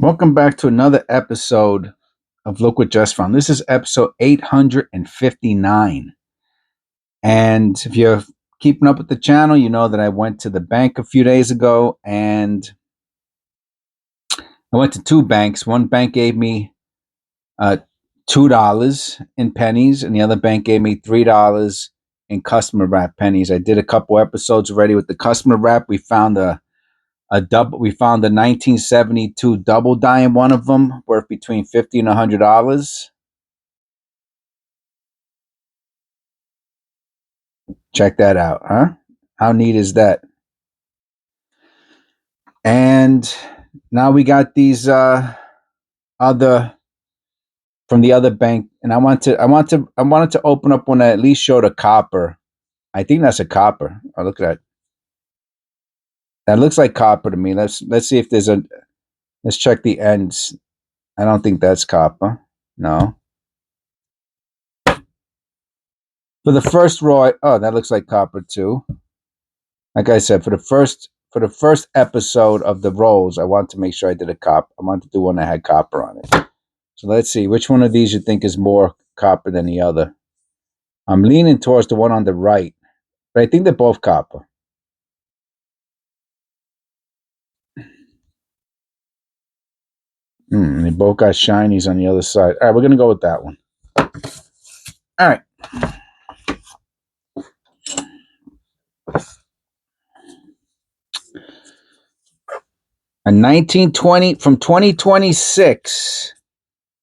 Welcome back to another episode of Look What Just Found. This is episode 859. And if you're keeping up with the channel, you know that I went to the bank a few days ago, and I went to two banks. One bank gave me $2 in pennies, and the other bank gave me $3 in customer wrap pennies. I did a couple episodes already with the customer wrap. We found a 1972 double die in one of them, worth between $50 and $100. Check that out, huh? How neat is that? And now we got these other from the other bank, and I wanted to open up one that at least showed a copper. I think that's a copper. Oh, look at that. That looks like copper to me. Let's see if there's a. Let's check the ends. I don't think that's copper. No. For the first row, oh, that looks like copper too. Like I said, for the first episode of the rolls, I want to make sure I did a copper. I want to do one that had copper on it. So let's see which one of these you think is more copper than the other. I'm leaning towards the one on the right, but I think they're both copper. They both got shinies on the other side. All right, we're going to go with that one. All right. A 1920 from 2026,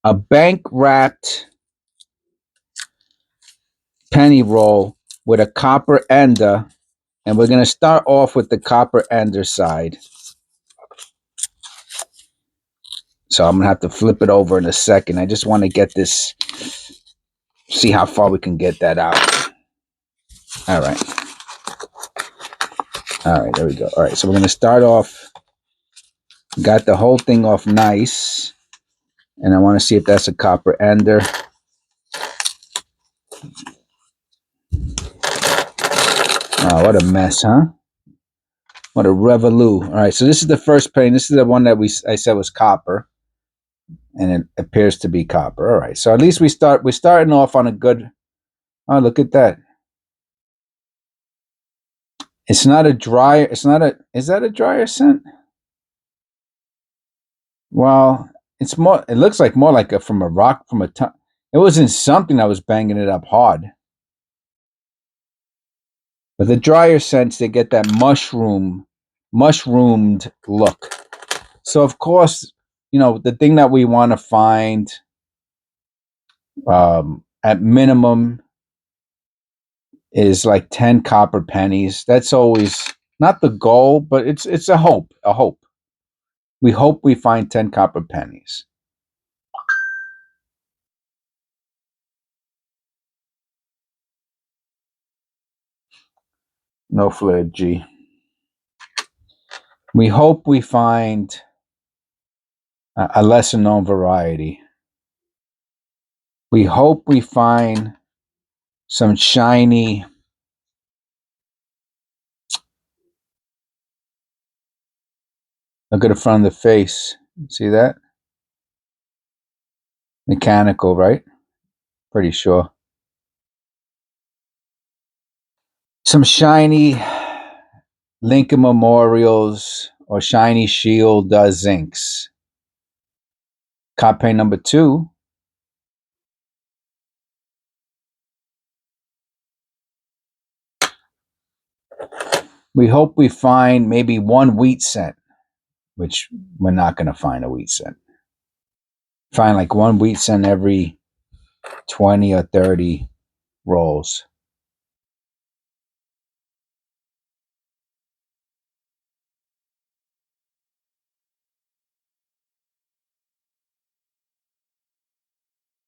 a bank wrapped penny roll with a copper ender, and we're going to start off with the copper ender side. So I'm going to have to flip it over in a second. I just want to get this, see how far we can get that out. All right. All right, there we go. All right, so we're going to start off. Got the whole thing off nice. And I want to see if that's a copper ender. Oh, what a mess, huh? What a revolue. All right, so this is the first penny. This is the one that I said was copper. And it appears to be copper. All right, so at least we're starting off on a good. Oh, look at that. It's not a dryer. It's not a. Is that a dryer scent? Well, it's more. It looks like more like from a rock, from a. It wasn't something that was banging it up hard. But the dryer scents, they get that mushroomed look. So of course, you know, the thing that we want to find at minimum is like 10 copper pennies. That's always not the goal, but it's a hope. We hope we find 10 copper pennies. No flare G. We hope we find a lesser known variety. We hope we find some shiny look at the front of the face. See that? Mechanical, right? Pretty sure. Some shiny Lincoln Memorials or Shiny Shield Zincs. Copay number 2. We hope we find maybe one wheat cent, which we're not going to find a wheat cent. Find like one wheat cent every 20 or 30 rolls.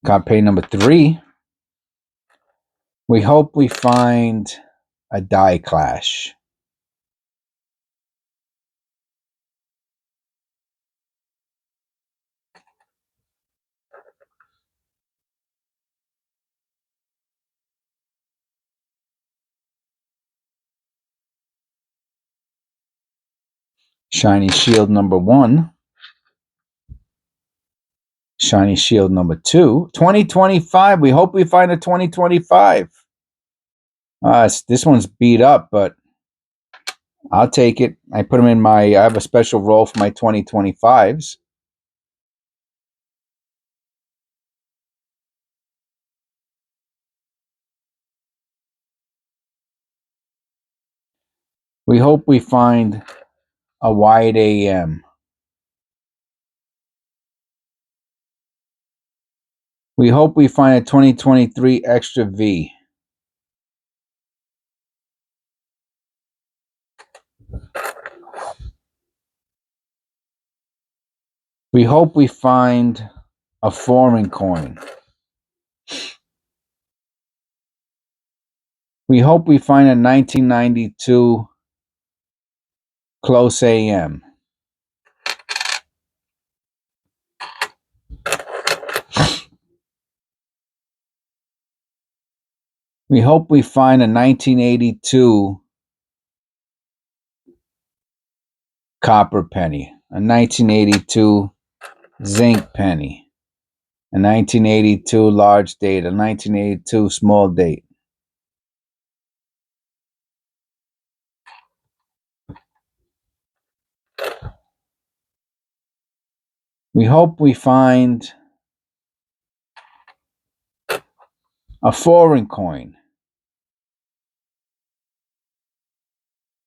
Copay number 3. We hope we find a die clash. Shiny Shield number 1. Shiny Shield number 2. 2025. We hope we find a 2025. This one's beat up, but I'll take it. I put them in my, I have a special roll for my 2025s. We hope we find a wide AM. We hope we find a 2023 Extra V. We hope we find a foreign coin. We hope we find a 1992 Close AM. We hope we find a 1982 Copper Penny, a 1982 Zinc Penny, a 1982 Large Date, a 1982 Small Date. We hope we find a foreign coin.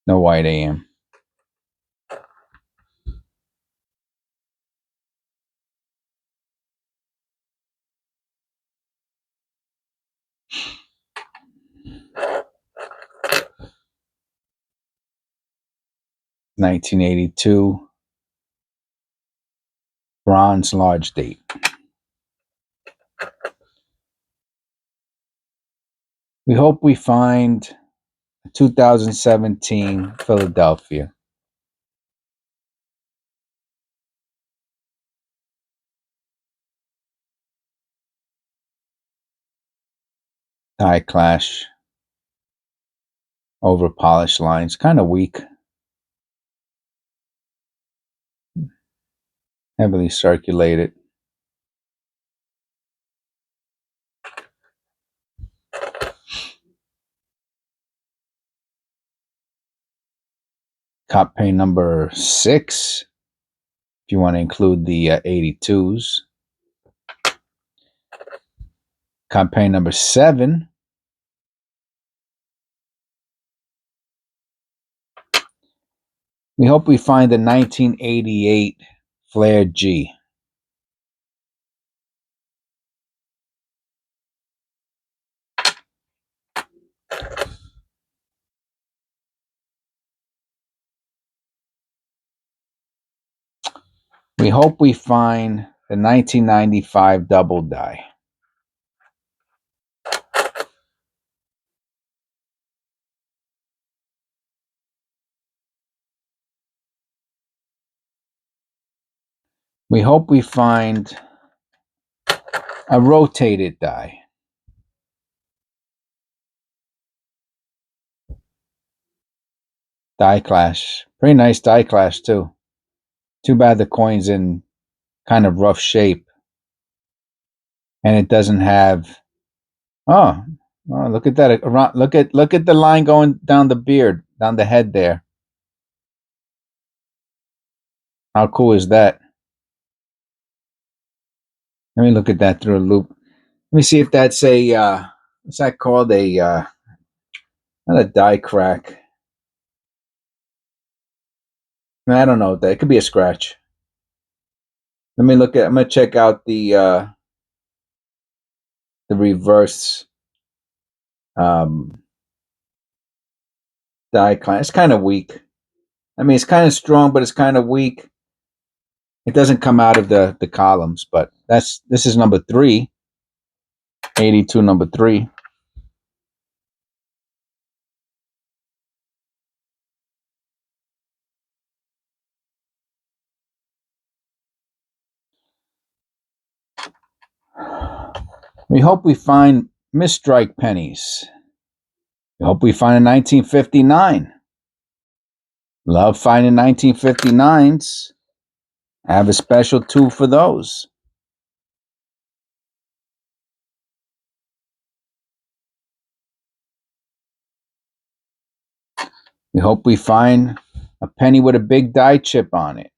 No white AM. $1982 Bronze Large Date. We hope we find 2017 Philadelphia. Die Clash. Over polished lines. Kind of weak. Heavily circulated. Cop paint number 6. If you want to include the 82s. Campaign number 7. We hope we find the 1988 Flare G. We hope we find the 1995 Double Die. We hope we find a rotated die. Die Clash. Pretty nice Die Clash too. Too bad the coin's in kind of rough shape. And it doesn't have... Oh, look at that. Look at the line going down the beard, down the head there. How cool is that? Let me look at that through a loop. Let me see if that's a what's that called? Not a die crack. I don't know. That could be a scratch. Let me look at. I'm gonna check out the reverse die class. It's kind of weak. I mean, it's kind of strong, but it's kind of weak. It doesn't come out of the columns, but this is number 3. 82 number 3. We hope we find misstrike pennies. We hope we find a 1959. Love finding 1959s. I have a special 2 for those. We hope we find a penny with a big die chip on it.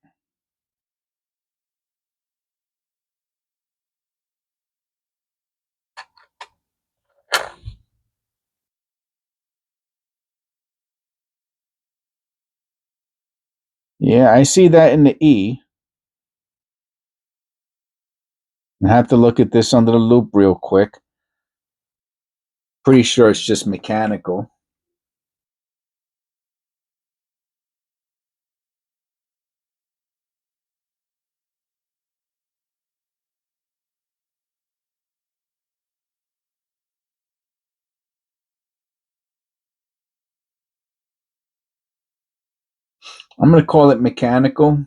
Yeah, I see that in the E. I have to look at this under the loop real quick. Pretty sure it's just mechanical. I'm going to call it mechanical.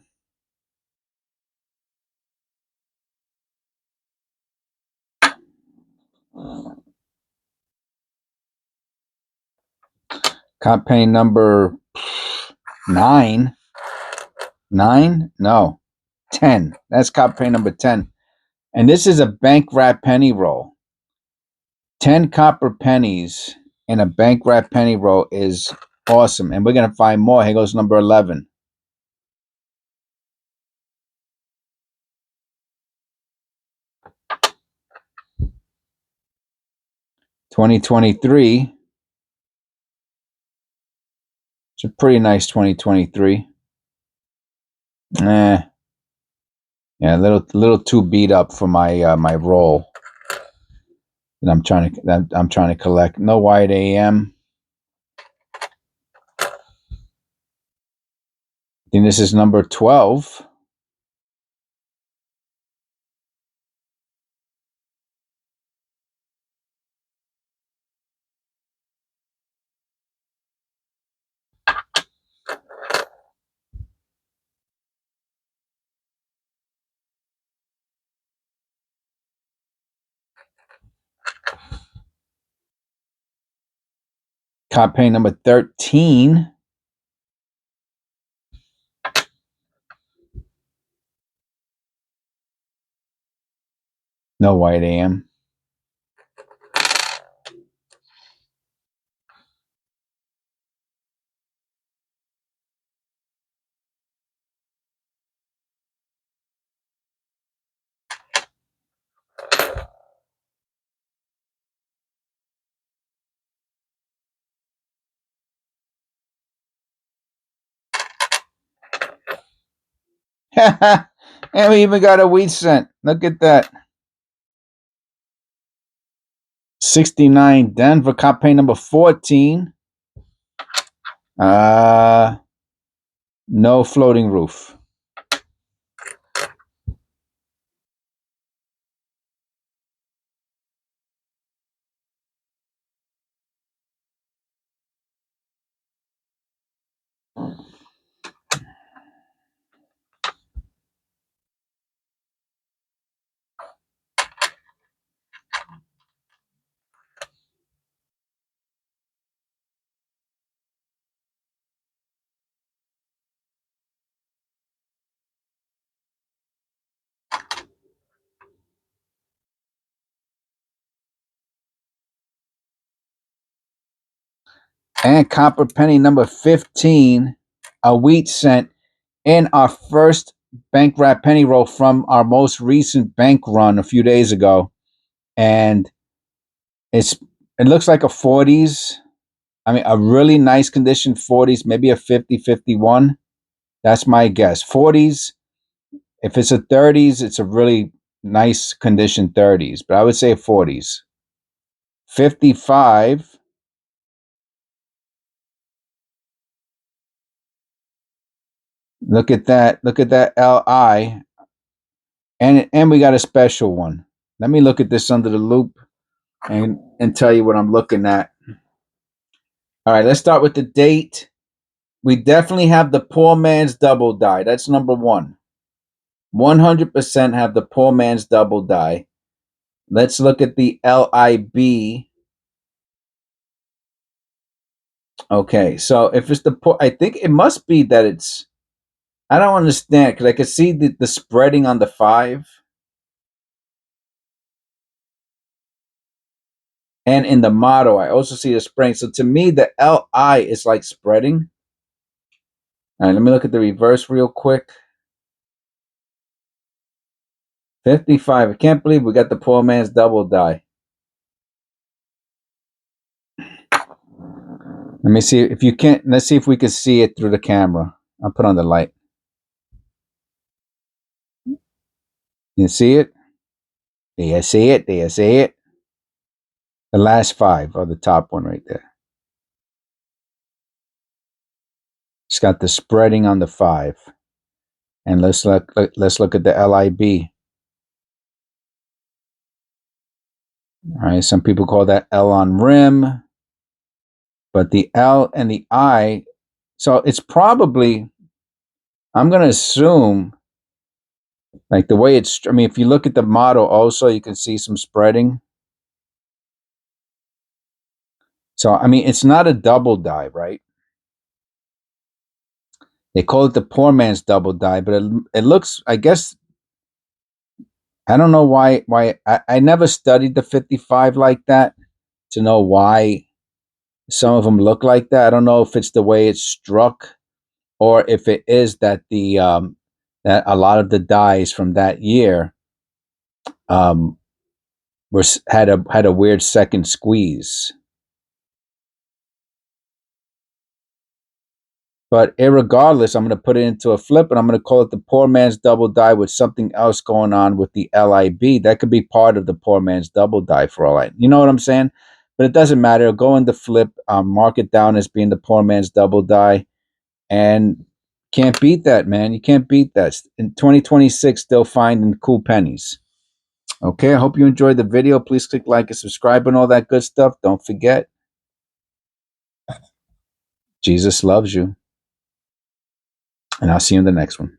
Cop penny number 9. 9? No. 10. That's cop penny number 10. And this is a bank wrap penny roll. 10 copper pennies in a bank wrap penny roll is awesome. And we're going to find more. Here goes number 11. 2023. It's a pretty nice 2023. Yeah, a little too beat up for my my roll that I'm trying to collect. No white AM. I think this is number 12. Cop penny number 13. No white AM. And we even got a wheat cent. Look at that. 69 Denver, cop penny number 14. No floating roof. And copper penny number 15, a wheat cent in our first bank wrap penny roll from our most recent bank run a few days ago. And it looks like a 40s. I mean, a really nice condition 40s, maybe a 50, 51. That's my guess. 40s. If it's a 30s, it's a really nice condition 30s, but I would say 40s. 55. Look at that. Look at that LI. And we got a special one. Let me look at this under the loop and tell you what I'm looking at. All right, let's start with the date. We definitely have the poor man's double die. That's number 1. 100% have the poor man's double die. Let's look at the LIB. Okay, so if it's the poor, I think it must be that it's, I don't understand because I can see the spreading on the 5. And in the motto, I also see the spreading. So to me, the LI is like spreading. All right, let me look at the reverse real quick. 55. I can't believe we got the poor man's double die. Let me see if you can't. Let's see if we can see it through the camera. I'll put on the light. You see it? Do you see it? Do you see it? The last 5 or the top one right there. It's got the spreading on the 5. And let's look at the LIB. All right, some people call that L on rim, but the L and the I, so it's probably, I'm going to assume, like the way it's, I mean, if you look at the model also, you can see some spreading. So, I mean, it's not a double die, right? They call it the poor man's double die, but it looks, I guess, I don't know why I never studied the 55 like that to know why some of them look like that. I don't know if it's the way it's struck or if it is that that a lot of the dies from that year um, had a weird second squeeze. But irregardless, I'm going to put it into a flip and I'm going to call it the poor man's double die with something else going on with the LIB. That could be part of the poor man's double die for all I, you know what I'm saying? But it doesn't matter. It'll go in the flip, mark it down as being the poor man's double die, and can't beat that, man. You can't beat that. In 2026, still finding cool pennies. Okay, I hope you enjoyed the video. Please click like and subscribe and all that good stuff. Don't forget, Jesus loves you. And I'll see you in the next one.